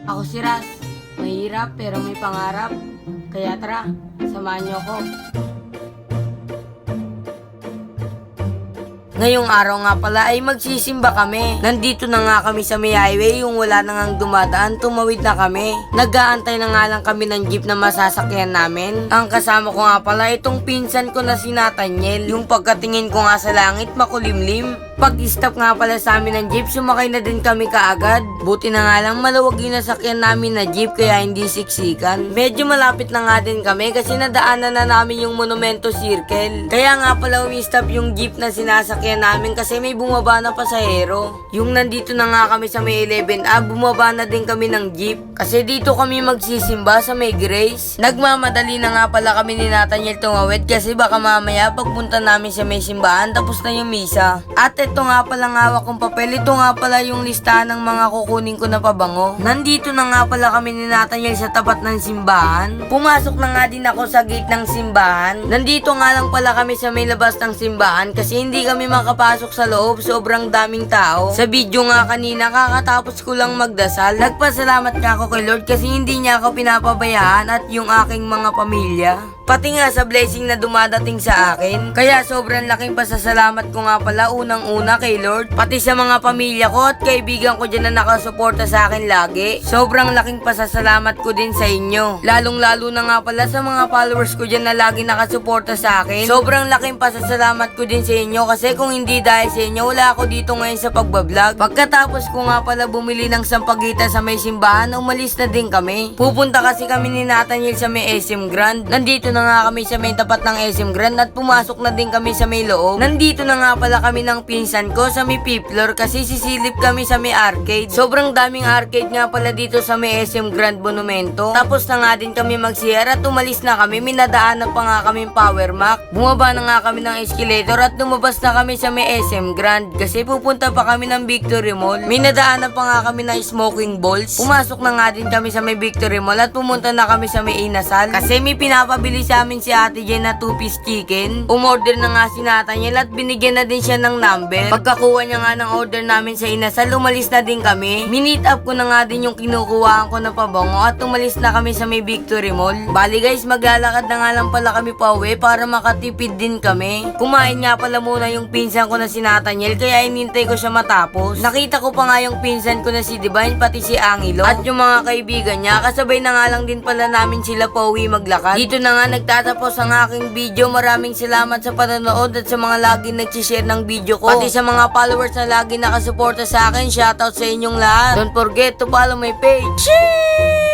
Ako si Ras, mahirap pero may pangarap. Kaya tara, samahan niyo ako. Ngayong araw nga pala ay magsisimba kami. Nandito na nga kami sa may highway, yung wala na ngang dumadaan, tumawid na kami. Nag-aantay na nga lang kami ng jeep na masasakyan namin. Ang kasama ko nga pala itong pinsan ko na si Nathaniel. Yung pagkatingin ko nga sa langit, makulimlim. Pag-stop nga pala sa amin ng jeep, sumakay na din kami kaagad. Buti na nga lang maluwag yung nasakyan namin na jeep kaya hindi siksikan. Medyo malapit na nga din kami kasi nadaanan na namin yung Monumento Circle. Kaya nga pala umi-stop yung jeep na sinasakyan namin kasi may bumaba na pasahero. Yung nandito na nga kami sa may 11A, bumaba na din kami ng jeep. Kasi dito kami magsisimba sa may Grace. Nagmamadali na nga pala kami ni Nathaniel tumawid kasi baka mamaya pagpunta namin sa may simbahan tapos na yung misa. At ito nga pala hawak kong papel. Ito nga pala yung listahan ng mga kukunin ko na pabango. Nandito na nga pala kami ni Nathaniel sa tapat ng simbahan. Pumasok na nga din ako sa gate ng simbahan. Nandito nga lang pala kami sa may labas ng simbahan kasi hindi kami makapasok sa loob. Sobrang daming tao. Sa video nga kanina, kakatapos ko lang magdasal. Nagpasalamat nga ako kay Lord kasi hindi niya ako pinapabayaan at yung aking mga pamilya. Pati nga sa blessing na dumadating sa akin. Kaya sobrang laking pasasalamat ko nga pala unang-una kay Lord. Pati sa mga pamilya ko at kaibigan ko dyan na nakasuporta sa akin lagi. Sobrang laking pasasalamat ko din sa inyo. Lalong-lalo na nga pala sa mga followers ko dyan na lagi nakasuporta sa akin. Sobrang laking pasasalamat ko din sa inyo kasi kung hindi dahil sa inyo, wala ako dito ngayon sa pagbablog. Pagkatapos ko nga pala bumili ng sampagitan sa may simbahan, umalis na din kami. Pupunta kasi kami ni Nathaniel sa may SM Grand. Nandito na nga kami sa may tapat ng SM Grand at pumasok na din kami sa may loob. Nandito na nga pala kami ng pinsan ko sa may 5th floor kasi sisilip kami sa may arcade. Sobrang daming arcade nga pala dito sa may SM Grand Monumento. Tapos na nga din kami mag-CR at umalis na kami. Minadaanan pa nga kami Power Mac. Bumaba na nga kami ng escalator at lumabas na kami sa may SM Grand kasi pupunta pa kami ng Victory Mall. Minadaanan pa nga kami ng Smoking Balls. Pumasok na nga din kami sa may Victory Mall at pumunta na kami sa may Inasal kasi may pinapabili sa amin si Ate Jen na 2-piece chicken. Umorder na nga si Nathaniel at binigyan na din siya ng number. Pagkakuha niya nga ng order namin sa Inasal, umalis na din kami. Minit up ko na nga din yung kinukuhaan ko na pabango at umalis na kami sa may Victory Mall. Bali guys, maglalakad na nga lang pala kami pa uwi para makatipid din kami. Kumain nga pala muna yung pinsan ko na si Nathaniel kaya inintay ko siya matapos. Nakita ko pa nga yung pinsan ko na si Divine pati si Angelo at yung mga kaibigan niya. Kasabay na nga lang din pala namin sila pa uwi maglakad. Dito na nga nagtatapos ang aking video. Maraming salamat sa panonood at sa mga lagi nag-share ng video ko. Pati sa mga followers na lagi nakasuporta sa akin. Shoutout sa inyong lahat. Don't forget to follow my page. Cheers!